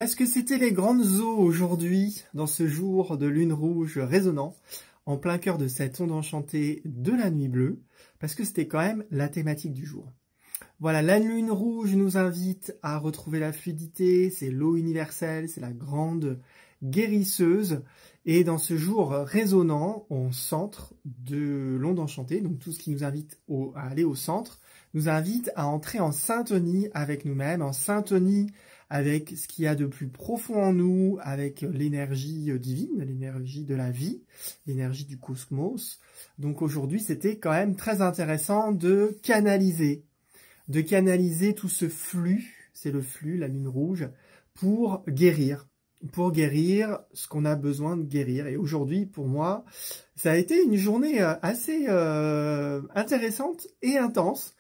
Est-ce que c'était les grandes eaux aujourd'hui, dans ce jour de lune rouge résonnant, en plein cœur de cette onde enchantée de la nuit bleue, parce que c'était quand même la thématique du jour. Voilà, la lune rouge nous invite à retrouver la fluidité, c'est l'eau universelle, c'est la grande guérisseuse, et dans ce jour résonnant, au centre de l'onde enchantée, donc tout ce qui nous invite à aller au centre, nous invite à entrer en syntonie avec nous-mêmes, en syntonie avec ce qu'il y a de plus profond en nous, avec l'énergie divine, l'énergie de la vie, l'énergie du cosmos. Donc aujourd'hui, c'était quand même très intéressant de canaliser tout ce flux, c'est le flux, la lune rouge, pour guérir ce qu'on a besoin de guérir. Et aujourd'hui, pour moi, ça a été une journée assez intéressante et intense,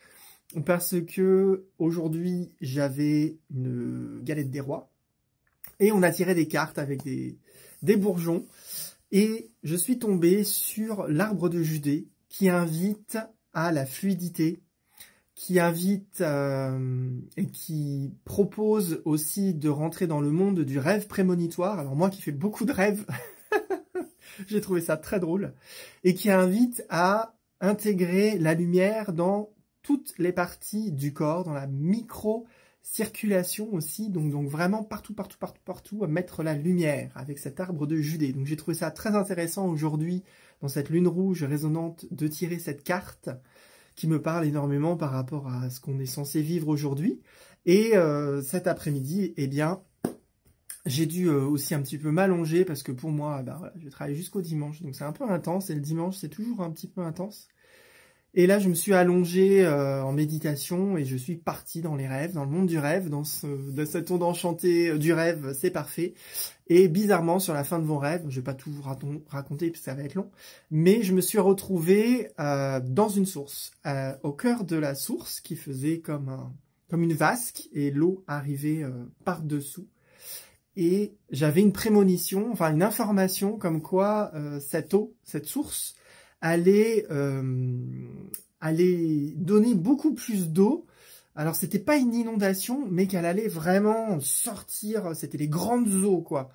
parce que aujourd'hui j'avais une galette des rois et on a tiré des cartes avec des bourgeons et je suis tombé sur l'arbre de Judée qui invite à la fluidité, qui invite et qui propose aussi de rentrer dans le monde du rêve prémonitoire. Alors moi qui fais beaucoup de rêves, j'ai trouvé ça très drôle, et qui invite à intégrer la lumière dans toutes les parties du corps, dans la micro-circulation aussi, donc vraiment partout, à mettre la lumière avec cet arbre de Judée. Donc j'ai trouvé ça très intéressant aujourd'hui, dans cette lune rouge résonnante, de tirer cette carte qui me parle énormément par rapport à ce qu'on est censé vivre aujourd'hui. Et cet après-midi, eh bien, j'ai dû aussi un petit peu m'allonger, parce que pour moi, voilà, je travaille jusqu'au dimanche, donc c'est un peu intense, et le dimanche, c'est toujours un petit peu intense. Et là, je me suis allongé en méditation et je suis parti dans les rêves, dans le monde du rêve, dans cette onde enchantée du rêve, c'est parfait. Et bizarrement, sur la fin de mon rêve, je vais pas tout vous raconter parce que ça va être long, mais je me suis retrouvé dans une source, au cœur de la source qui faisait comme une vasque et l'eau arrivait par-dessous. Et j'avais une prémonition, enfin une information comme quoi cette eau, cette source, allait donner beaucoup plus d'eau. Alors c'était pas une inondation, mais qu'elle allait vraiment sortir, c'était les grandes eaux quoi.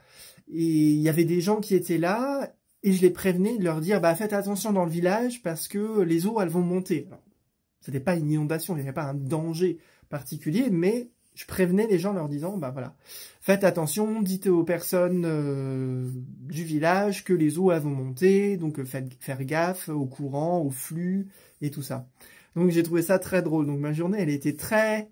Et il y avait des gens qui étaient là, et je les prévenais de leur dire faites attention dans le village parce que les eaux elles vont monter. Alors, c'était pas une inondation, il n'y avait pas un danger particulier, mais je prévenais les gens en leur disant, voilà, faites attention, dites aux personnes du village que les eaux elles vont monter, donc faites faire gaffe au courant, au flux et tout ça. Donc j'ai trouvé ça très drôle. Donc ma journée, elle était très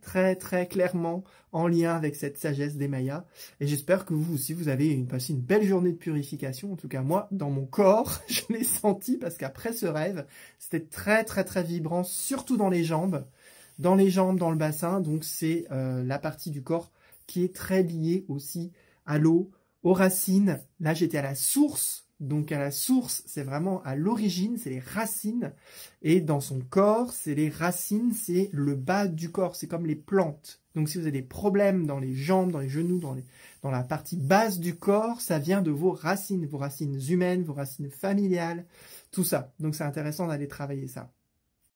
clairement en lien avec cette sagesse des Mayas. Et j'espère que vous aussi, vous avez passé une belle journée de purification. En tout cas, moi, dans mon corps, je l'ai senti, parce qu'après ce rêve, c'était très vibrant, surtout dans les jambes. Dans les jambes, dans le bassin, donc c'est la partie du corps qui est très liée aussi à l'eau, aux racines. Là, j'étais à la source, donc à la source, c'est vraiment à l'origine, c'est les racines. Et dans son corps, c'est les racines, c'est le bas du corps, c'est comme les plantes. Donc si vous avez des problèmes dans les jambes, dans les genoux, dans la partie basse du corps, ça vient de vos racines humaines, vos racines familiales, tout ça. Donc c'est intéressant d'aller travailler ça.